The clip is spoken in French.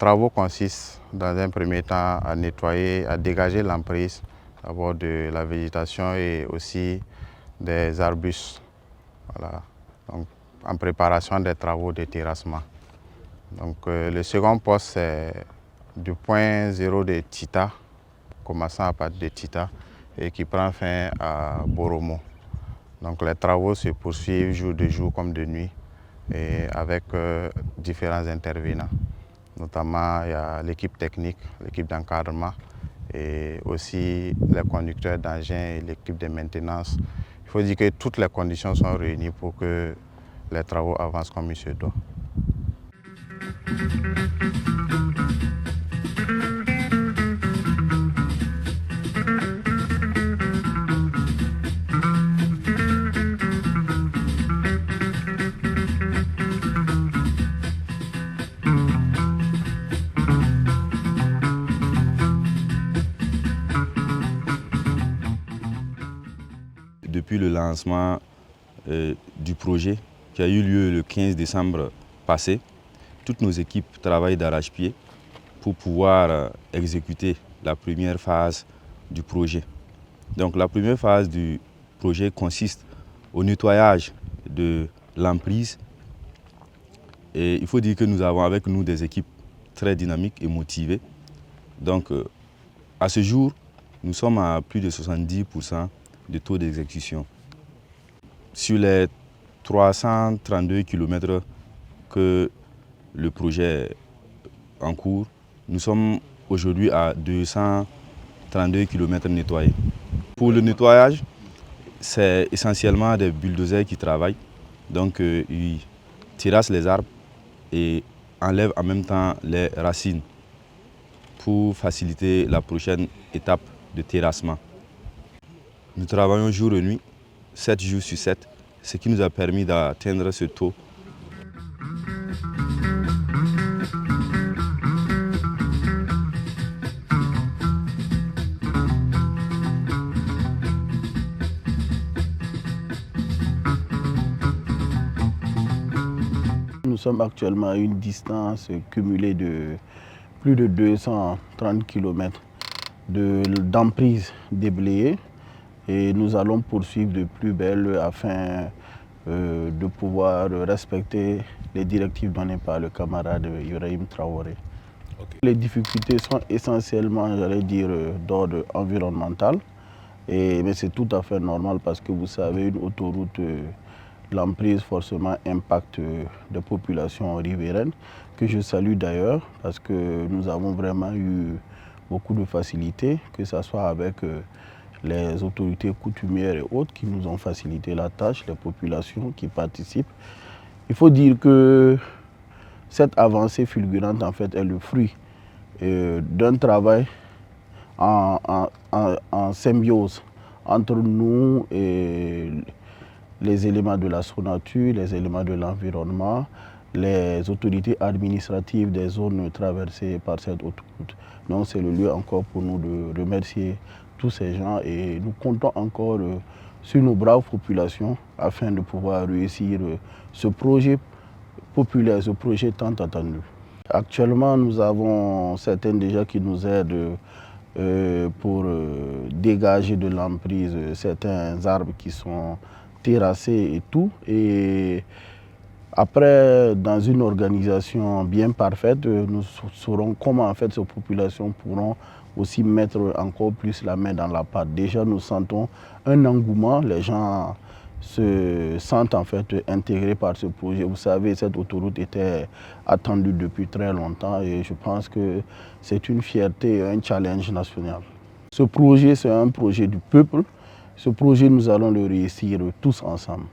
travaux consistent dans un premier temps à nettoyer, à dégager l'emprise d'abord de la végétation et aussi des arbustes. Voilà. Donc, en préparation des travaux de terrassement. Donc, le second poste, c'est du point zéro de Tita, commençant à partir de Tita et qui prend fin à Boromo. Donc, les travaux se poursuivent jour de jour comme de nuit et avec différents intervenants. Notamment, il y a l'équipe technique, l'équipe d'encadrement et aussi les conducteurs d'engins et l'équipe de maintenance. Il faut dire que toutes les conditions sont réunies pour que les travaux avancent comme il se doit. Depuis le lancement du projet qui a eu lieu le 15 décembre passé, toutes nos équipes travaillent d'arrache-pied pour pouvoir exécuter la première phase du projet. Donc la première phase du projet consiste au nettoyage de l'emprise. Et il faut dire que nous avons avec nous des équipes très dynamiques et motivées. Donc à ce jour, nous sommes à plus de 70% de taux d'exécution. Sur les 332 km que le projet est en cours, nous sommes aujourd'hui à 232 km nettoyés. Pour le nettoyage, c'est essentiellement des bulldozers qui travaillent. Donc ils terrassent les arbres et enlèvent en même temps les racines pour faciliter la prochaine étape de terrassement. Nous travaillons jour et nuit, 7 jours sur 7, ce qui nous a permis d'atteindre ce taux. Nous sommes actuellement à une distance cumulée de plus de 230 km d'emprise déblayée et nous allons poursuivre de plus belle afin de pouvoir respecter les directives données par le camarade Ibrahim Traoré. Okay. Les difficultés sont essentiellement, j'allais dire, d'ordre environnemental, mais c'est tout à fait normal parce que vous savez, une autoroute, l'emprise forcément impacte des populations riveraines, que je salue d'ailleurs parce que nous avons vraiment eu beaucoup de facilité, que ce soit avec les autorités coutumières et autres qui nous ont facilité la tâche, les populations qui participent. Il faut dire que cette avancée fulgurante en fait est le fruit d'un travail en symbiose entre nous et les éléments de la SONATU, les éléments de l'environnement, les autorités administratives des zones traversées par cette autoroute. Donc c'est le lieu encore pour nous de remercier tous ces gens et nous comptons encore sur nos braves populations afin de pouvoir réussir ce projet populaire, ce projet tant attendu. Actuellement, nous avons certains déjà qui nous aident pour dégager de l'emprise certains arbres qui sont terrassés et tout. Et après, dans une organisation bien parfaite, nous saurons comment en fait ces populations pourront aussi mettre encore plus la main dans la pâte. Déjà, nous sentons un engouement, les gens se sentent en fait intégrés par ce projet. Vous savez, cette autoroute était attendue depuis très longtemps et je pense que c'est une fierté et un challenge national. Ce projet, c'est un projet du peuple. Ce projet, nous allons le réussir tous ensemble.